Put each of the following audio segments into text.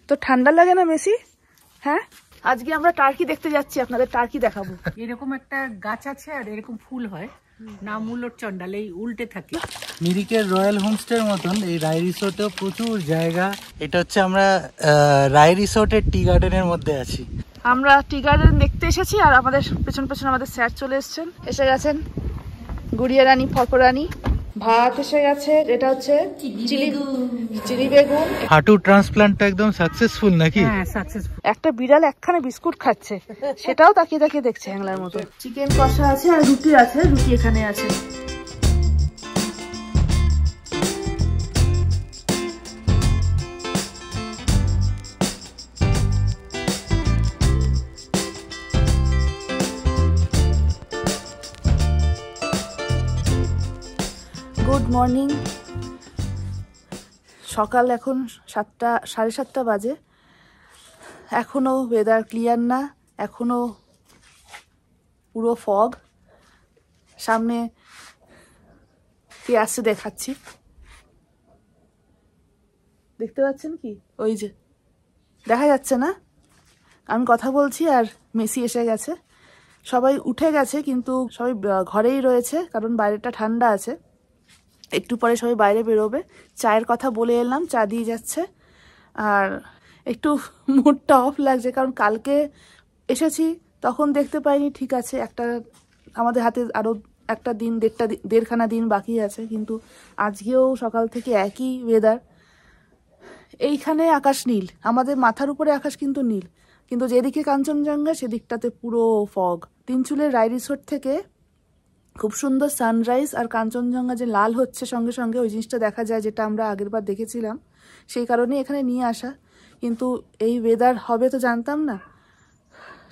তো ঠান্ডা লাগে না বেশি? হ্যাঁ, আজকে আমরা টার্কি দেখতে যাচ্ছি, আপনাদের টার্কি দেখাবো। এরকম একটা গাছ আছে আর এরকম ফুল হয়, নাম হলো চন্ডাল, এই উল্টে থাকে। মিরিকের রয়্যাল হোমস্টের মতন এই রায় রিসোর্টেও প্রচুর জায়গা। এটা হচ্ছে আমরা রায় রিসোর্টের টি গার্ডেনের মধ্যে আছি। আমরা টি গার্ডেন দেখতে এসেছি আর আমাদের পেছন পেছন আমাদের স্যার চলে এসেছেন, এসে গেছেন। গুড়িয়া রানী, ফরফরানি, ভাত এসে গেছে। এটা হচ্ছে চিলি বেগুন। হাঁটু ট্রান্সপ্লান্টটা একদম সাকসেসফুল নাকি? হ্যাঁ, সাকসেসফুল। একটা বিড়াল একখানে বিস্কুট খাচ্ছে, সেটাও তাকিয়ে তাকিয়ে দেখছে হ্যাংলার মতো। চিকেন কষা আছে আর রুটি আছে, রুটি এখানে আছে। Good morning. সকাল এখন 7টা, 7:30 বাজে। এখনো ওয়েদার ক্লিয়ার না, এখনো পুরো ফগ। সামনে কি আসছে দেখাচ্ছি, দেখতে পাচ্ছেন কি? ওই যে দেখা যাচ্ছে না? আমি কথা বলছি আর মেসি এসে গেছে। সবাই উঠে গেছে কিন্তু সবাই ঘরেই রয়েছে, কারণ বাইরেটা ঠান্ডা আছে। একটু পরে সবাই বাইরে বেরোবে। চায়ের কথা বলে এলাম, চা দিয়ে যাচ্ছে। আর একটু মুডটা অফ লাগছে, কারণ কালকে এসেছি তখন দেখতে পাইনি, ঠিক আছে, আমাদের হাতে আরও একটা দিন, দেড়খানা দিন বাকি আছে, কিন্তু আজকেও সকাল থেকে একই ওয়েদার। এইখানে আকাশ নীল, আমাদের মাথার উপরে আকাশ কিন্তু নীল, কিন্তু যেদিকে কাঞ্চনজঙ্ঘা সেদিকটাতে পুরো ফগ। তিনচুলের রায় রিসোর্ট থেকে খুব সুন্দর সানরাইজ আর কাঞ্চনজঙ্ঘা যে লাল হচ্ছে সঙ্গে সঙ্গে, ওই জিনিসটা দেখা যায়, যেটা আমরা আগেরবার দেখেছিলাম। সেই কারণেই এখানে নিয়ে আসা, কিন্তু এই ওয়েদার হবে তো জানতাম না,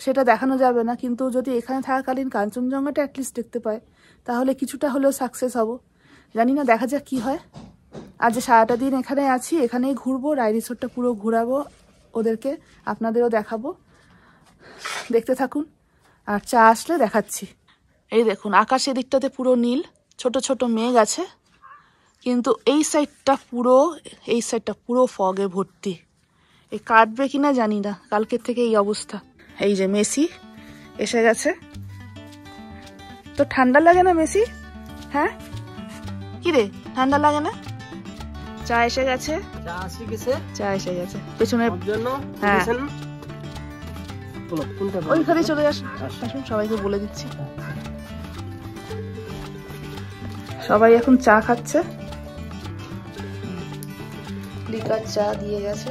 সেটা দেখানো যাবে না। কিন্তু যদি এখানে থাকাকালীন কাঞ্চনজঙ্ঘাটা অ্যাটলিস্ট দেখতে পাই, তাহলে কিছুটা হলেও সাকসেস হব। জানি না, দেখা যাক কি হয়। আজ সারাটা দিন এখানে আছি, এখানেই ঘুরবো, রায় রিসোর্টটা পুরো ঘুরাবো ওদেরকে, আপনাদেরও দেখাবো। দেখতে থাকুন, আর চা আসলে দেখাচ্ছি। এই দেখুন, আকাশ এদিকটাতে পুরো নীল, ছোট ছোট মেঘ আছে, কিন্তু এই সাইডটা পুরো ফগে ভর্তি। এই কাটবে কিনা জানি না, কালকের থেকে এই অবস্থা। এই যে মেসি এসে গেছে। তো ঠান্ডা লাগে না মেসি? হ্যাঁ, কি রে, ঠান্ডা লাগে না? চা এসে গেছে, চা এসে গেছে পেছনের। হ্যাঁ, ওইখানে চলে আসুন, সবাইকে বলে দিচ্ছি। সবাই এখন চা খাচ্ছে, লিকার চা দিয়ে গেছে।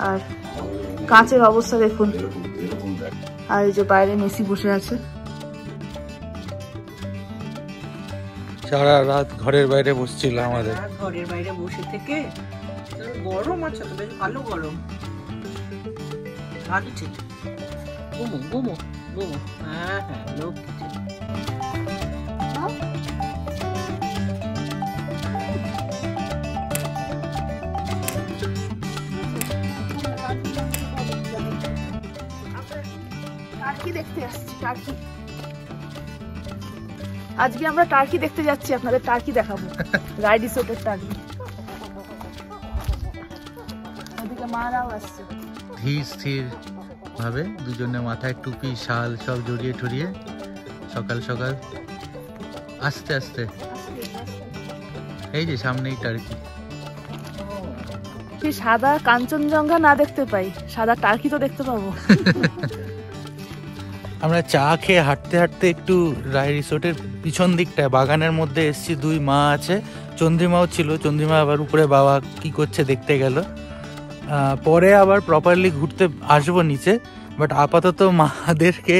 আর কাঁচের অবস্থা দেখুন, আর এই যে বাইরে মেসি বসে আছে। সারা রাত ঘরের বাইরে বসছিল আমাদের। ঘরের বাইরে বসে থেকে গরম আছে তো, বেশ ভালো গরম লাগছে। ঘুমো ঘুমো ঘুমো। হ্যাঁ হ্যাঁ, লোক আজকে আমরা টার্কি দেখতে যাচ্ছি, আপনাদের টার্কি দেখাবো। রায় রিসোর্টের টার্কি। ওদিকে মারাও আসছে। ধীর স্থির ভাবে দুজনে মাথায় টুপি, শাল সব জড়িয়ে ঠড়িয়ে সকাল সকাল আস্তে আস্তে। এই যে সামনেই টার্কি। সাদা কাঞ্চনজঙ্ঘা না দেখতে পাই, সাদা টার্কি তো দেখতে পাবো। আমরা চা খেয়ে হাঁটতে হাঁটতে একটু রায় রিসোর্টের পিছন দিকটায় বাগানের মধ্যে এসেছি। দুই মা আছে, চন্দ্রিমাও ছিল। চন্দ্রিমা আবার উপরে বাবা কি করছে দেখতে গেল। পরে আবার প্রপারলি ঘুরতে আসবো নিচে, বাট আপাতত মাদেরকে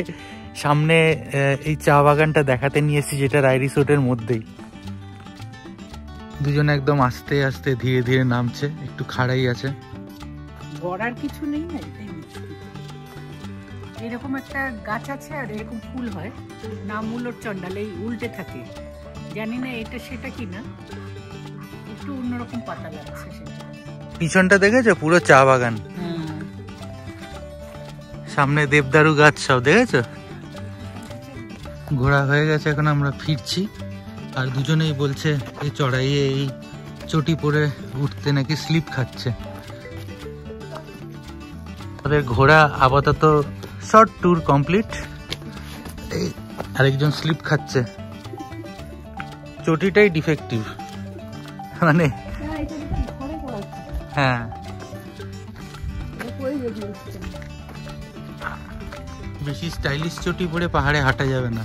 সামনে এই চা বাগানটা দেখাতে নিয়ে এসেছি, যেটা রায় রিসোর্টের মধ্যেই। দুজনে একদম আস্তে আস্তে ধীরে ধীরে নামছে, একটু খাড়াই আছে। গড়ার কিছু নেই না, এরকম একটা গাছ আছে আর এরকম ফুল হয়, নাম হলো চন্ডাল, এই উল্টে থাকে। জানি না এটা সেটা কিনা, একটু অন্যরকম পাতা লাগছে সেটা। পিছনটা দেখেছো, পুরো চা বাগান। সামনে দেবদারু গাছ সব দেখেছো। ঘোরা হয়ে গেছে, এখন আমরা ফিরছি। আর দুজনেই বলছে এই চড়াইয়ে এই চটি পরে উঠতে নাকি স্লিপ খাচ্ছে। তাদের ঘোড়া আপাতত শর্ট ট্যুর কমপ্লিট। এই আরেকজন স্লিপ খাচ্ছে, চটিটাই ডিফেক্টিভ মানে। হ্যাঁ, বেশি স্টাইলিশ চটি পরে পাহাড়ে হাঁটা যাবে না।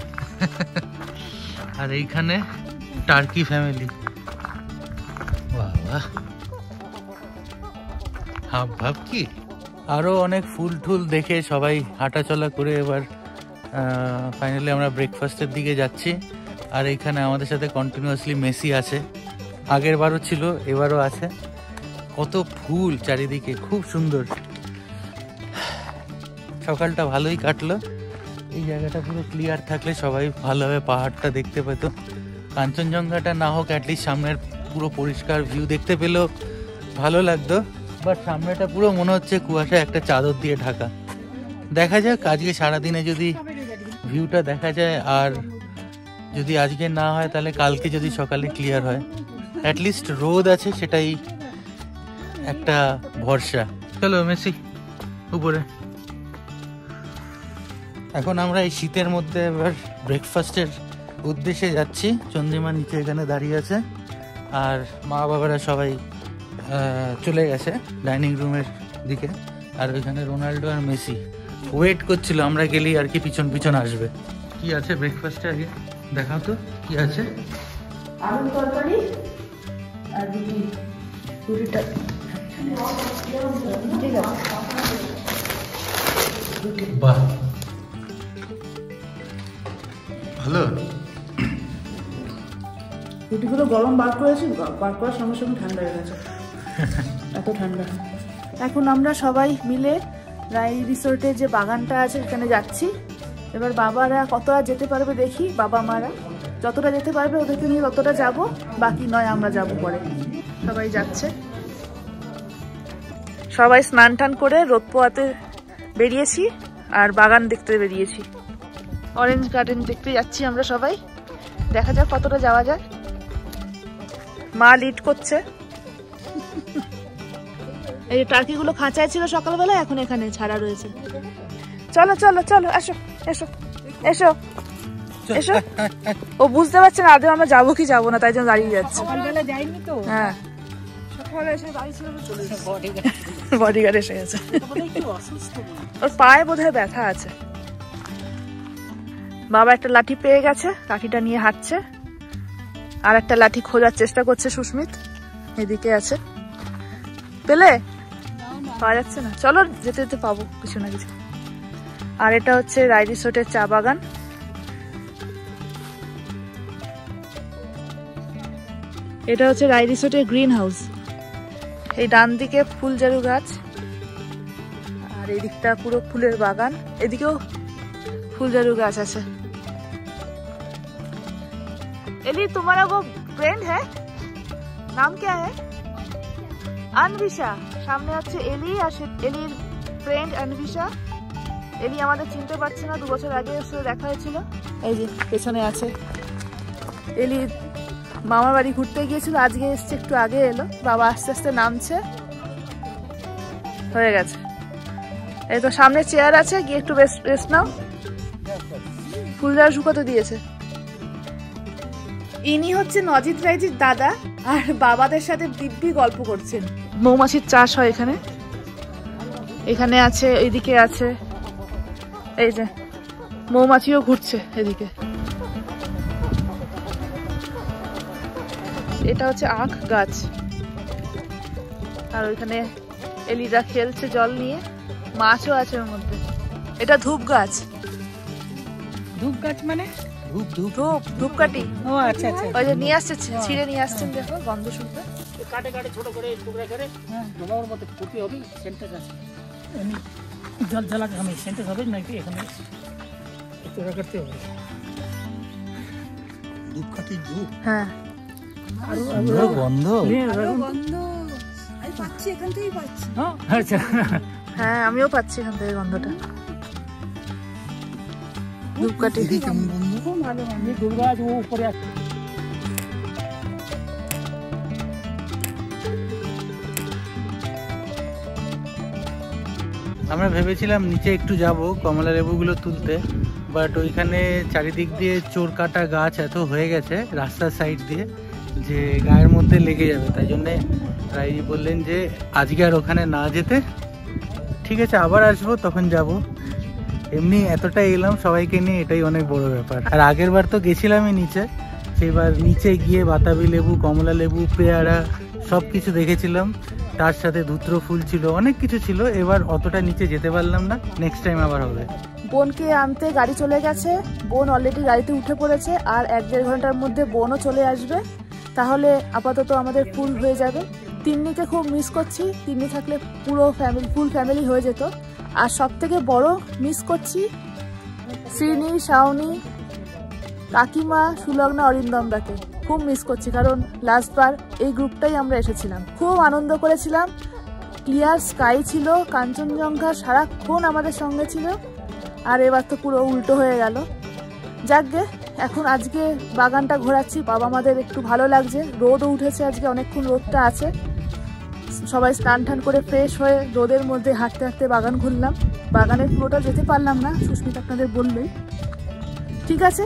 আর এইখানে টার্কি ফ্যামিলি, বাহ, হাব ভাব কি। আরো অনেক ফুল টুল দেখে সবাই হাঁটাচলা করে এবার ফাইনালি আমরা ব্রেকফাস্টের দিকে যাচ্ছি। আর এইখানে আমাদের সাথে কন্টিনিউয়াসলি মেসি আছে, আগের বারও ছিল, এবারও আছে। কত ফুল চারিদিকে, খুব সুন্দর। সকালটা ভালোই কাটলো। এই জায়গাটা পুরো ক্লিয়ার থাকলে সবাই ভালোভাবে পাহাড়টা দেখতে পেত। কাঞ্চনজঙ্ঘাটা না হোক, অ্যাটলিস্ট সামনের পুরো পরিষ্কার ভিউ দেখতে পেলেও ভালো লাগতো। বাট সামনেটা পুরো মনে হচ্ছে কুয়াশা একটা চাদর দিয়ে ঢাকা। দেখা যাক আজকে সারাদিনে যদি ভিউটা দেখা যায়, আর যদি আজকে না হয় তাহলে কালকে যদি সকালে ক্লিয়ার হয়। অ্যাটলিস্ট রোদ আছে, সেটাই একটা ভরসা। চলো মেসি উপরে। এখন আমরা এই শীতের মধ্যে এবার ব্রেকফাস্টের উদ্দেশ্যে যাচ্ছি। চন্দ্রিমা নিচে এখানে দাঁড়িয়ে আছে, আর মা বাবারা সবাই চলে গেছে ডাইনিং রুমের দিকে। আর ওইখানে রোনাল্ডো আর মেসি ওয়েট করছিল আমরা গেলেই আর কি পিছন পিছন আসবে। কি আছে ব্রেকফাস্টে আগে দেখাও তো, কি আছে? আলুর তরকারি আর রুটি। রুটিটা ঠিক আছে, বাহ ভালো। রুটিগুলো গরম বার করেছি, বার করার সঙ্গে সঙ্গে ঠান্ডা হয়ে গেছে, এত ঠান্ডা। এখন আমরা সবাই মিলে রাই রিসোর্টে যে বাগানটা আছে এখানে যাচ্ছি। এবার বাবারা কতটা যেতে পারবে দেখি, বাবা মারা যতটা যেতে পারবে ওদেরকে নিয়ে ততটা যাব, বাকি নয় আমরা যাব পরে। সবাই যাচ্ছে, সবাই স্নান টান করে রোদ পোয়াতে বেরিয়েছি আর বাগান দেখতে বেরিয়েছি। অরেঞ্জ গার্ডেন দেখতে যাচ্ছি আমরা সবাই, দেখা যাক কতটা যাওয়া যায়। মা লিড করছে। এই টার্কিগুলো খাঁচায় ছিল সকালবেলা, এখন এখানে ছাড়া রয়েছে। চলো চলো চলো, এসো এসো এসো এসো। ও বুঝতে পারছে না আদৌ আমরা যাবো কি যাবো না, তাই জন্য দাঁড়িয়ে যাচ্ছে। সকালবেলা যাইনি তো। হ্যাঁ, সকালে এসে দাঁড়িয়ে ছিল, বডিগার্ড এসে গেছে। ওর পায়ে বোধহয় ব্যথা আছে। বাবা একটা লাঠি পেয়ে গেছে, লাঠিটা নিয়ে হাঁটছে। আর একটা লাঠি খোঁজার চেষ্টা করছে সুস্মিত, এদিকে আছে। পেলে? পাওয়া যাচ্ছে না। চলো যেতে যেতে পাবো কিছু না কিছু। আর এটা হচ্ছে রাই রিসোর্টের চা বাগান। এটা হচ্ছে রাই রিসোর্টের গ্রিন হাউস। এই ডান দিকে ফুলজারু গাছ, আর এই দিকটা পুরো ফুলের বাগান। এদিকেও ফুলজারু গাছ আছে। एली तुम्हारा वो फ्रेंड है, नाम क्या है? अनविशा। सामने হচ্ছে এলি, আর এলির ফ্রেন্ড অনবিশা। এলি আমাদের চিনতে পারছে না, 2 বছর আগে এসে দেখা হয়েছিল। এই যে পেছনে আছে। এলি মামার বাড়ি ঘুরতে গিয়েছিল, আজকে এসছে, একটু আগে এলো। বাবা আস্তে আস্তে নামছে, হয়ে গেছে। এই তো সামনে চেয়ার আছে, গিয়ে একটু রেস্ট নাও। ফুলজার শুকাতে দিয়েছে। ইনি হচ্ছে নজিত রাইজির দাদা, আর বাবাদের সাথে দিব্যি গল্প করছেন। মৌমাছির চাষ হয় এখানে। এখানে আছে, এদিকে আছে, এই যে মৌমাছিও ঘুরছে এদিকে। এটা হচ্ছে আখ গাছ, আর ওইখানে এলিরা খেলছে জল নিয়ে, মাছও আছে ওর মধ্যে। এটা ধূপ গাছ। ধূপ গাছ মানে? ধূপকাঠি। ও আচ্ছা আচ্ছা। ওই যে নিয়ে আসছে, ছিঁড়ে নিয়ে আসছেন, দেখো গন্ধ শুনতে। কাটে কাটে ছোট করে টুকরা করে ডোবার মতো ফুটি হবে, সেন্টেজ আছে। এমনি জল জ্বালাতে হবে, সেন্টেজ হবে নাকি এখানে টুকরা করতে হবে। ধূপকাঠি ধূপ। হ্যাঁ, আরো গন্ধ, গন্ধ আমি পাচ্ছি, এখান থেকেই পাচ্ছি। আচ্ছা, হ্যাঁ আমিও পাচ্ছি এখান থেকে গন্ধটা। ধূপকাঠি কেমন গন্ধ? দুর্গা উপরে আছে। আমরা ভেবেছিলাম নিচে একটু যাব কমলা লেবুগুলো তুলতে, বাট ওইখানে চারিদিক দিয়ে চোর কাটা গাছ এত হয়ে গেছে রাস্তার সাইড দিয়ে যে গায়ের মধ্যে লেগে যাবে, তাই জন্যে রাইজি বললেন যে আজকে আর ওখানে না যেতে, ঠিক আছে আবার আসবো তখন যাব। এমনি এতটা এলাম সবাইকে নিয়ে, এটাই অনেক বড় ব্যাপার। আর আগের বার তো গেছিলামই নিচে, সেইবার নিচে গিয়ে বাতাবি লেবু, কমলা লেবু, পেয়ারা সব কিছু দেখেছিলাম, তার সাথে ধুত্র ফুল ছিল, অনেক কিছু ছিল। এবার অতটা নিচে যেতে পারলাম না, নেক্সট টাইম আবার হবে। বোনকে আনতে গাড়ি চলে গেছে, বোন অলরেডি গাড়িতে উঠে পড়েছে, আর 1-1.5 ঘন্টার মধ্যে বোনও চলে আসবে, তাহলে আপাতত আমাদের ফুল হয়ে যাবে। তিন্নিকে খুব মিস করছি, তিন্নি থাকলে পুরো ফুল ফ্যামিলি হয়ে যেত। আর সব থেকে বড় মিস করছি শ্রীনি, শাওনি, কাকিমা, সুলগ্না, অরিন্দমদাকে খুব মিস করছি, কারণ লাস্টবার এই গ্রুপটাই আমরা এসেছিলাম, খুব আনন্দ করেছিলাম, ক্লিয়ার স্কাই ছিল, কাঞ্চনজঙ্ঘা সারাক্ষণ আমাদের সঙ্গে ছিল। আর এবার তো পুরো উল্টো হয়ে গেল। যাকগে, এখন আজকে বাগানটা ঘোরাচ্ছি, বাবা আমাদের একটু ভালো লাগছে, রোদও উঠেছে আজকে, অনেকক্ষণ রোদটা আছে, সবাই স্নান টান করে ফ্রেশ হয়ে রোদের মধ্যে হাঁটতে হাঁটতে বাগান ঘুরলাম। বাগানের পুরোটা যেতে পারলাম না, সুস্মিতা আপনাদের বললেই। ঠিক আছে,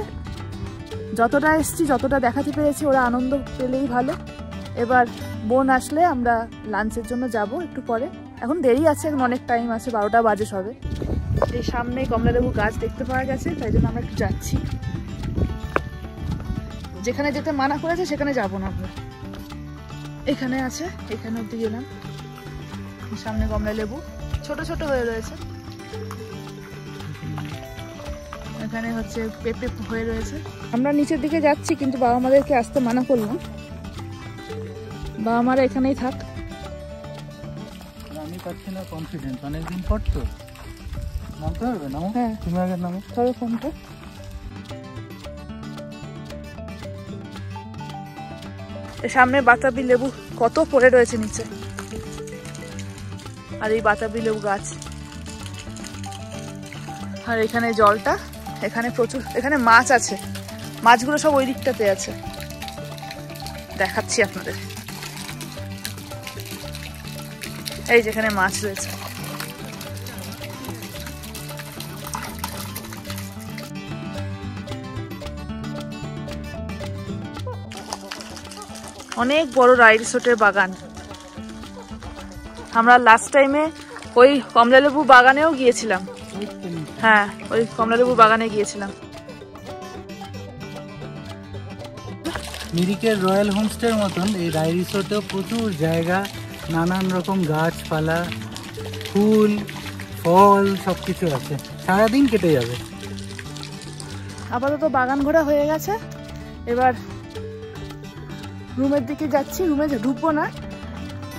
যতটা এসছি যতটা দেখাতে পেরেছি, ওরা আনন্দ পেলেই ভালো। এবার বোন আসলে আমরা লাঞ্চের জন্য যাব একটু পরে, এখন দেরি আছে, এখন অনেক টাইম আছে, 12টা বাজে সবে। এই সামনেই কমলালেবু গাছ দেখতে পাওয়া গেছে, তাই জন্য আমরা একটু যাচ্ছি। যেখানে যেতে মানা করেছে সেখানে যাব না আমরা, এখানে আছে, এখানে অব্দি গেলাম। সামনে কমলালেবু ছোট ছোট হয়ে রয়েছে, এখানে হচ্ছে পেঁপে হয়ে রয়েছে। আমরা নিচের দিকে যাচ্ছি, কিন্তু বাবা আমাদেরকে আসতে মানা করলাম, বাবা মারা এখানেই থাক। আমি পাচ্ছি না কনফিডেন্স, অনেকদিন পর তো নামতে পারবে না। হ্যাঁ, তুমি আগে নামো, ধরো ফোনটা। সামনে বাতাবি লেবু কত পড়ে রয়েছে নিচে, আর এই বাতাবি লেবু গাছ, আর এখানে জলটা, এখানে প্রচুর, এখানে মাছ আছে, মাছগুলো সব ওই দিকটাতে আছে, দেখাচ্ছি আপনাদের। এই যেখানে মাছ রয়েছে, অনেক বড় রাইড রিসোর্টের বাগান। আমরা লাস্ট টাইমে ওই কমলালেবু বাগানেও গিয়েছিলাম, হ্যাঁ ওই কমলালেবু বাগানে গিয়েছিলাম। মিরিকের রয়্যাল হোমস্টের মতন এই রাই রিসোর্টেও প্রচুর জায়গা, নানান রকম গাছপালা, ফুল ফল সবকিছু আছে, সারাদিন কেটে যাবে। আপাতত বাগান ঘোরা হয়ে গেছে, এবার রুমের দিকে যাচ্ছি। রুমে ঢুকবো না,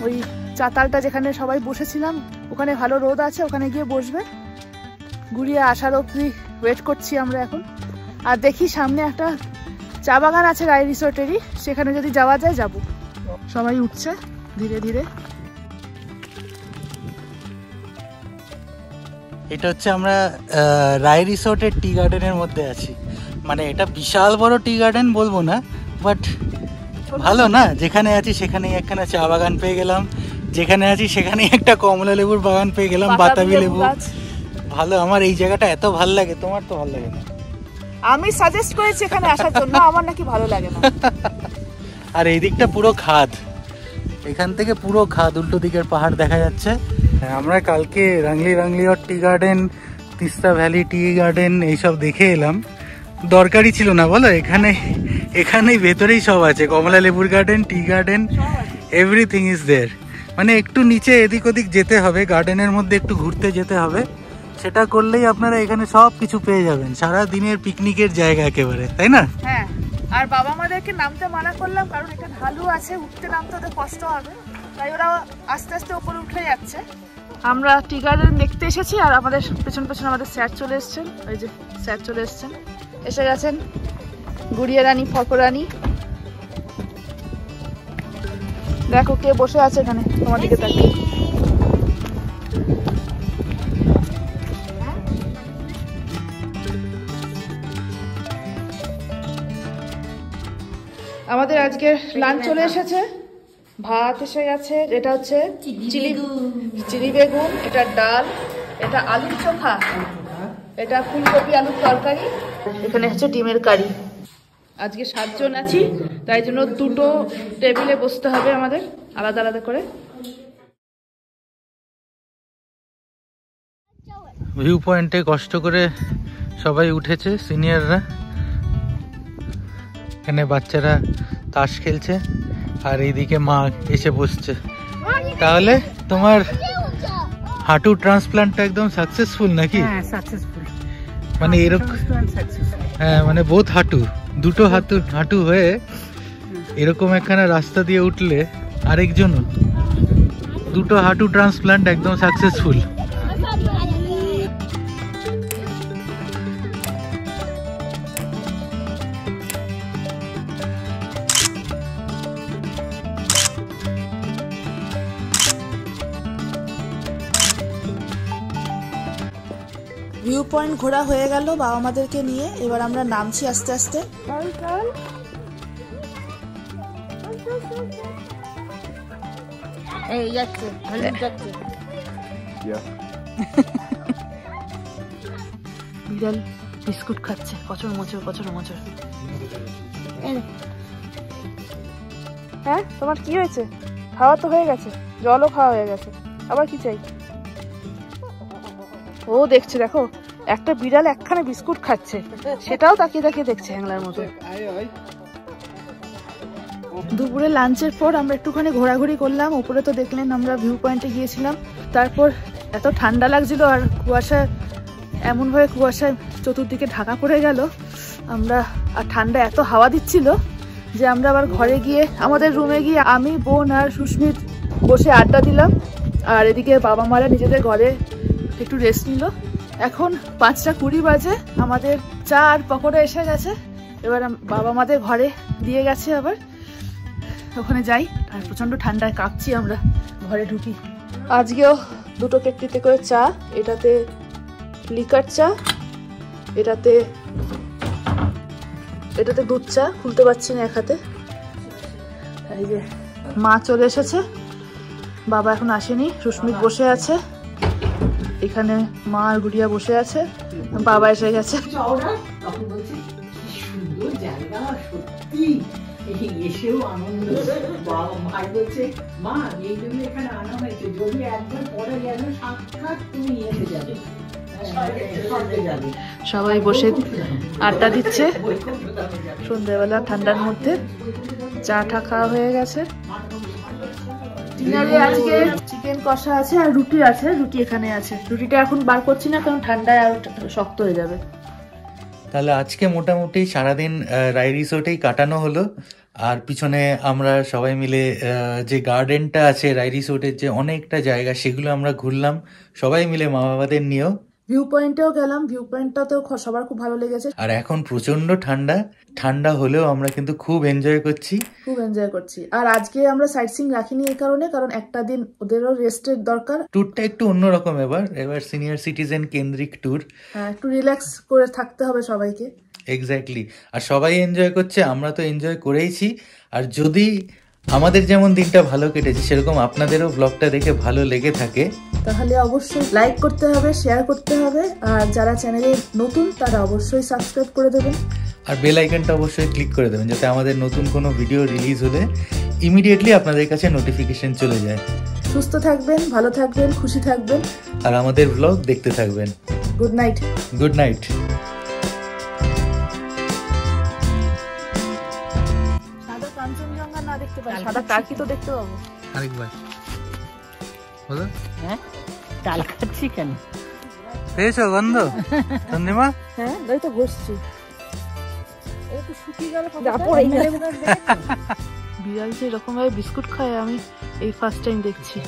ওই চাতালটা যেখানে সবাই বসেছিলাম ওখানে ভালো রোদ আছে, ওখানে গিয়ে বসবে। ঘুরিয়ে আসার অবধি ওয়েট করছি আমরা এখন। আর দেখি সামনে একটা চা বাগান আছে রাই রিসোর্টেরই, সেখানে যদি যাওয়া যায় যাব। সবাই উঠছে ধীরে ধীরে। এটা হচ্ছে আমরা রাই রিসোর্টের টি গার্ডেনের মধ্যে আছি, মানে এটা বিশাল বড় টি গার্ডেন বলবো না, বাট ভালো না, যেখানে আছি সেখানেই একখানা চা বাগান পেয়ে গেলাম, যেখানে আছি সেখানেই একটা কমলা লেবুর বাগান পেয়ে গেলাম, বাতাবি লেবু। ভালো, আমার এই জায়গাটা এত ভালো লাগে, তোমার তো ভালো লাগে না। আমি সাজেস্ট করেছি এখানে আসার জন্য, আমার নাকি ভালো লাগে না। আর এই দিকটা পুরো খাদ, এখান থেকে পুরো খাদ, উল্টো দিকের পাহাড় দেখা যাচ্ছে। আমরা কালকে রাংলি আর tea garden, Teesta valley tea garden এইসব দেখে এলাম, দরকারই ছিল না বলো, এখানেই ভেতরেই সব আছে, কমলা লেবুর garden, tea garden, everything is there. মানে একটু নিচে এদিক ওদিক যেতে হবে, গার্ডেনের মধ্যে একটু ঘুরতে যেতে হবে, সেটা করলেই আপনারা এখানে সব কিছু পেয়ে যাবেন, সারা দিনের পিকনিকের জায়গা একেবারে, তাই না? হ্যাঁ, আর বাবা আমাদেরকে নামতে মানা করলাম, কারণ এটা ঢালু আছে, উঠতে নামতে ওদের কষ্ট হবে, তাই ওরা আস্তে আস্তে উপরে উঠে যাচ্ছে। আমরা টি গার্ডেন দেখতে এসেছি, আর আমাদের পেছন পেছন আমাদের স্যার চলে এসছেন, ওই যে স্যার চলে এসছেন, এসে গেছেন গুড়িয়া রানী, ফকরানী। দেখো কে বসে আছে এখানে তোমার দিকে তাকিয়ে। আমাদের আজকের লাঞ্চ চলে এসেছে, ভাত এসে গেছে, এটা হচ্ছে চিলি বেগুন, এটা ডাল, এটা আলুর চোখা, এটা ফুলকপি আলুর তরকারি, এখানে হচ্ছে ডিমের কারি। আজকে 7 জন আছি, তাই জন্য 2টো টেবিলে বসতে হবে আমাদের আলাদা আলাদা করে। ভিউ পয়েন্টে কষ্ট করে সবাই উঠেছে সিনিয়ররা। এখানে বাচ্চারা তাস খেলছে আর এইদিকে মা এসে বসছে। তাহলে তোমার হাঁটু ট্রান্সপ্লান্টটা একদম সাকসেসফুল নাকি? হ্যাঁ সাকসেসফুল, মানে এরকম, হ্যাঁ মানে বোথ দুটো হাঁটু হয়ে এরকম একখানা রাস্তা দিয়ে উঠলে আরেকজনও, দুটো হাঁটু ট্রান্সপ্লান্ট একদম সাকসেসফুল। ভিউ পয়েন্ট ঘোরা হয়ে গেল বাবা মাদেরকে নিয়ে, এবার আমরা নামছি আস্তে আস্তে। বিড়াল বিস্কুট খাচ্ছে, কচর মচর কচর মচর। হ্যাঁ তোমার কি হয়েছে? খাওয়া তো হয়ে গেছে, জলও খাওয়া হয়ে গেছে, আবার কি চাই? ও দেখছে, দেখো একটা বিড়াল একখানে বিস্কুট খাচ্ছে, সেটাও তাকিয়ে তাকিয়ে দেখছে হ্যাংলার মতো। দুপুরে লাঞ্চের পর আমরা একটুখানি ঘোরাঘুরি করলাম। উপরে তো দেখলেন আমরা ভিউ পয়েন্টে গিয়েছিলাম। তারপর এত ঠান্ডা লাগছিল আর কুয়াশা, এমনভাবে কুয়াশায় চতুর্দিকে ঢাকা পড়ে গেল আমরা, আর ঠান্ডা এত হাওয়া দিচ্ছিল যে আমরা আবার ঘরে গিয়ে আমাদের রুমে গিয়ে আমি, বোন আর সুস্মিত বসে আড্ডা দিলাম। আর এদিকে বাবা মারা নিজেদের ঘরে একটু রেস্ট নিল। এখন 5টা 20 বাজে, আমাদের চা আর পকোড়া এসে গেছে। এবার বাবা মাদের ঘরে দিয়ে গেছে, আবার ওখানে যাই। আর প্রচন্ড ঠান্ডায় কাঁপছি আমরা, ঘরে ঢুকি। আজকেও 2টো কেটলিতে করে চা, এটাতে লিকার চা, এটাতে দুধ চা, খুলতে পারছি না এক হাতে। এই যে মা চলে এসেছে, বাবা এখন আসেনি, সুস্মিত বসে আছে এখানে, মা আর গুড়িয়া বসে আছে, বাবা এসে গেছে। এসেও আনন্দ, ভাই বলছে মা এই জন্য এখানে আনা হয়েছে, যদি একবার পরে যেন সাক্ষাৎ তুমি এসে যাবে। সবাই বসে আড্ডা দিচ্ছে সন্ধ্যাবেলা ঠান্ডার মধ্যে। চা টা খাওয়া হয়ে গেছে। ডিনারে আজকে চিকেন কষা আছে আর রুটি আছে, রুটি এখানে আছে। রুটিটা এখন বার করছি না কারণ ঠান্ডায় আর শক্ত হয়ে যাবে। তাহলে আজকে মোটামুটি সারাদিন রাই রিসোর্টেই কাটানো হলো। আর পিছনে আমরা সবাই মিলে যে গার্ডেনটা আছে রাই রিসোর্টের, যে অনেকটা জায়গা, সেগুলো আমরা ঘুরলাম সবাই মিলে, মা বাবাদের নিয়েও। ভিউ পয়েন্টেও গেলাম, ভিউ পয়েন্টটাতেও সবার খুব ভালো লেগেছে। আর এখন প্রচন্ড ঠান্ডা হলেও আমরা কিন্তু খুব এনজয় করছি। আর আজকে আমরা সাইট সিইং রাখিনি এই কারণে, কারণ একটা দিন ওদেরও রেস্টের দরকার। ট্যুরটা একটু অন্যরকম, এবার সিনিয়র সিটিজেন কেন্দ্রিক ট্যুর, একটু রিল্যাক্স করে থাকতে হবে সবাইকে। এক্স্যাক্টলি। আর সবাই এনজয় করছে, আমরা তো এনজয় করেইছি। আর যদি আমাদের যেমন দিনটা ভালো কেটেছে সেরকম আপনাদেরও ব্লগটা দেখে ভালো লেগে থাকে, তাহলে অবশ্যই লাইক করতে হবে, শেয়ার করতে হবে। আর যারা চ্যানেলে নতুন তারা অবশ্যই সাবস্ক্রাইব করে দেবেন, আর বেল আইকনটা অবশ্যই ক্লিক করে দেবেন, যাতে আমাদের নতুন কোনো ভিডিও রিলিজ হলে ইমিডিয়েটলি আপনাদের কাছে নোটিফিকেশন চলে যায়। সুস্থ থাকবেন, ভালো থাকবেন, খুশি থাকবেন, আর আমাদের ব্লগ দেখতে থাকবেন। Good night. Good night. সাদা কাঞ্চনজঙ্ঘা না দেখতে পাই, সাদা টার্কি তো দেখতে পাবো। আরেকবার বলো। হ্যাঁ তাল খাচ্ছি কেন? পেয়েছো গন্ধ চন্দ্রিমা? হ্যাঁ তাই তো বসছি। একটু শুকিয়ে গেল। বিড়াল যে এরকম ভাবে বিস্কুট খায় আমি এই ফার্স্ট টাইম দেখছি।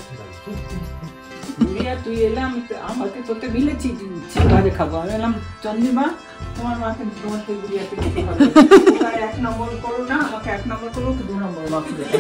তুই এলাম, আমাকে তোকে মিলেছি খাবো। আমি এলাম চন্দ্রিমা, তোমার মাকে তোমার সেই গুড়িয়াকে দিতে হবে। 1 নম্বর করো না, আমাকে 1 নম্বর করো, 2 নম্বর মাকে দেবে।